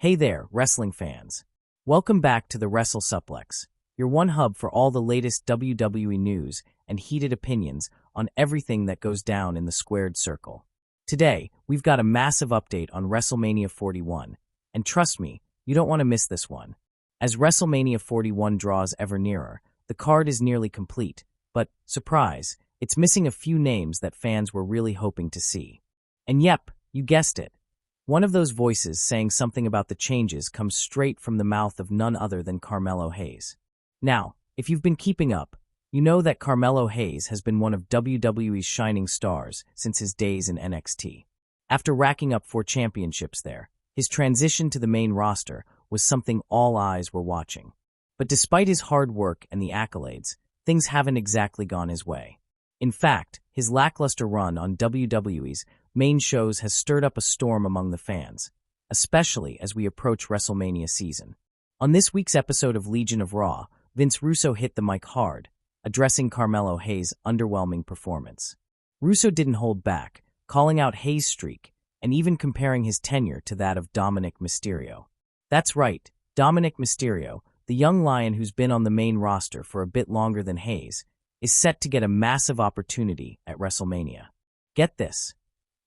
Hey there, wrestling fans. Welcome back to the WrestleSuplex, your one hub for all the latest WWE news and heated opinions on everything that goes down in the squared circle. Today, we've got a massive update on WrestleMania 41, and trust me, you don't want to miss this one. As WrestleMania 41 draws ever nearer, the card is nearly complete, but, surprise, it's missing a few names that fans were really hoping to see. And yep, you guessed it. One of those voices saying something about the changes comes straight from the mouth of none other than Carmelo Hayes. Now, if you've been keeping up, you know that Carmelo Hayes has been one of WWE's shining stars since his days in NXT. After racking up 4 championships there, his transition to the main roster was something all eyes were watching. But despite his hard work and the accolades, things haven't exactly gone his way. In fact, his lackluster run on WWE's main shows has stirred up a storm among the fans, especially as we approach WrestleMania season. On this week's episode of Legion of Raw, Vince Russo hit the mic hard, addressing Carmelo Hayes' underwhelming performance. Russo didn't hold back, calling out Hayes' streak, and even comparing his tenure to that of Dominik Mysterio. That's right, Dominic Mysterio, the young lion who's been on the main roster for a bit longer than Hayes, is set to get a massive opportunity at WrestleMania. Get this.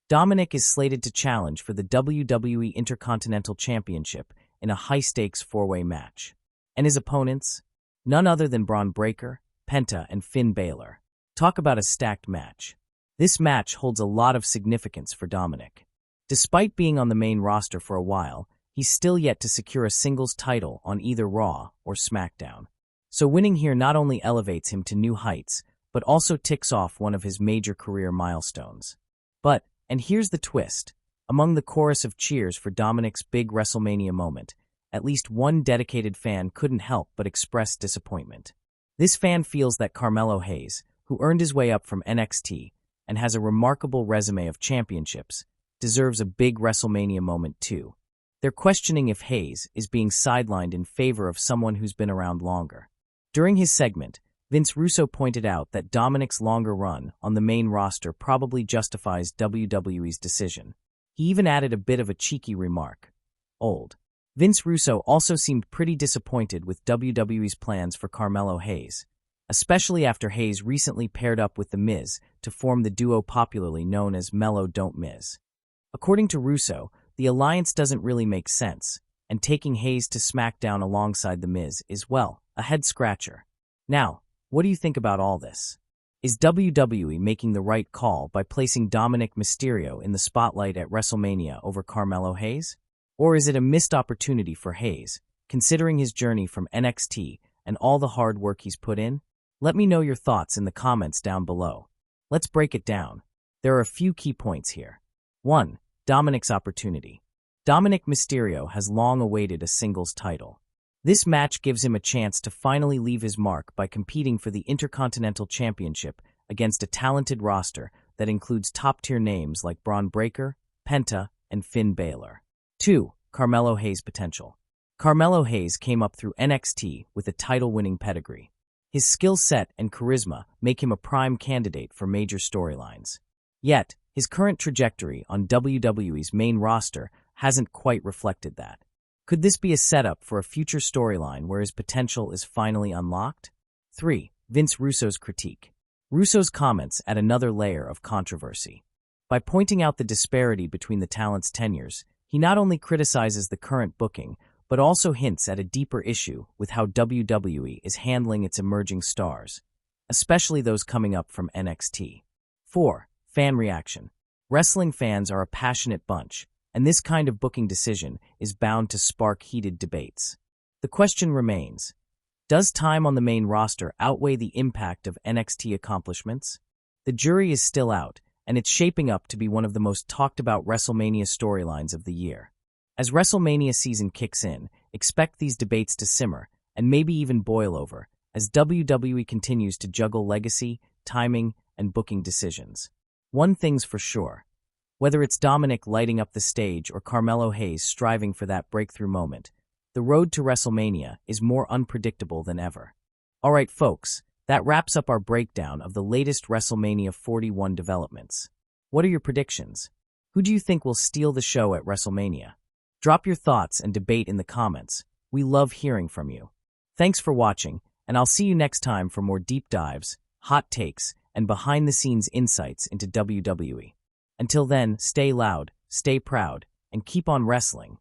Dominic is slated to challenge for the WWE Intercontinental Championship in a high-stakes 4-way match. And his opponents? None other than Braun Breaker, Penta, and Finn Balor. Talk about a stacked match. This match holds a lot of significance for Dominic. Despite being on the main roster for a while, he's still yet to secure a singles title on either Raw or SmackDown. So winning here not only elevates him to new heights, but also ticks off one of his major career milestones. But, and here's the twist, among the chorus of cheers for Dominic's big WrestleMania moment, at least one dedicated fan couldn't help but express disappointment. This fan feels that Carmelo Hayes, who earned his way up from NXT and has a remarkable resume of championships, deserves a big WrestleMania moment too. They're questioning if Hayes is being sidelined in favor of someone who's been around longer. During his segment, Vince Russo pointed out that Dominic's longer run on the main roster probably justifies WWE's decision. He even added a bit of a cheeky remark. Old. Vince Russo also seemed pretty disappointed with WWE's plans for Carmelo Hayes, especially after Hayes recently paired up with The Miz to form the duo popularly known as Mello Don't Miz. According to Russo, the alliance doesn't really make sense, and taking Hayes to SmackDown alongside The Miz is, well, a head-scratcher. Now, what do you think about all this? Is WWE making the right call by placing Dominic Mysterio in the spotlight at WrestleMania over Carmelo Hayes? Or is it a missed opportunity for Hayes, considering his journey from NXT and all the hard work he's put in? Let me know your thoughts in the comments down below. Let's break it down. There are a few key points here. 1. Dominic's opportunity. Dominic Mysterio has long awaited a singles title. This match gives him a chance to finally leave his mark by competing for the Intercontinental Championship against a talented roster that includes top-tier names like Braun Breaker, Penta, and Finn Balor. 2. Carmelo Hayes' potential. Carmelo Hayes came up through NXT with a title-winning pedigree. His skill set and charisma make him a prime candidate for major storylines. Yet, his current trajectory on WWE's main roster hasn't quite reflected that. Could this be a setup for a future storyline where his potential is finally unlocked? 3. Vince Russo's critique. Russo's comments add another layer of controversy. By pointing out the disparity between the talents' tenures, he not only criticizes the current booking, but also hints at a deeper issue with how WWE is handling its emerging stars, especially those coming up from NXT. 4. Fan reaction. Wrestling fans are a passionate bunch, and this kind of booking decision is bound to spark heated debates. The question remains, does time on the main roster outweigh the impact of NXT accomplishments? The jury is still out, and it's shaping up to be one of the most talked-about WrestleMania storylines of the year. As WrestleMania season kicks in, expect these debates to simmer, and maybe even boil over, as WWE continues to juggle legacy, timing, and booking decisions. One thing's for sure. Whether it's Dominic lighting up the stage or Carmelo Hayes striving for that breakthrough moment, the road to WrestleMania is more unpredictable than ever. Alright folks, that wraps up our breakdown of the latest WrestleMania 41 developments. What are your predictions? Who do you think will steal the show at WrestleMania? Drop your thoughts and debate in the comments. We love hearing from you. Thanks for watching, and I'll see you next time for more deep dives, hot takes, and behind-the-scenes insights into WWE. Until then, stay loud, stay proud, and keep on wrestling.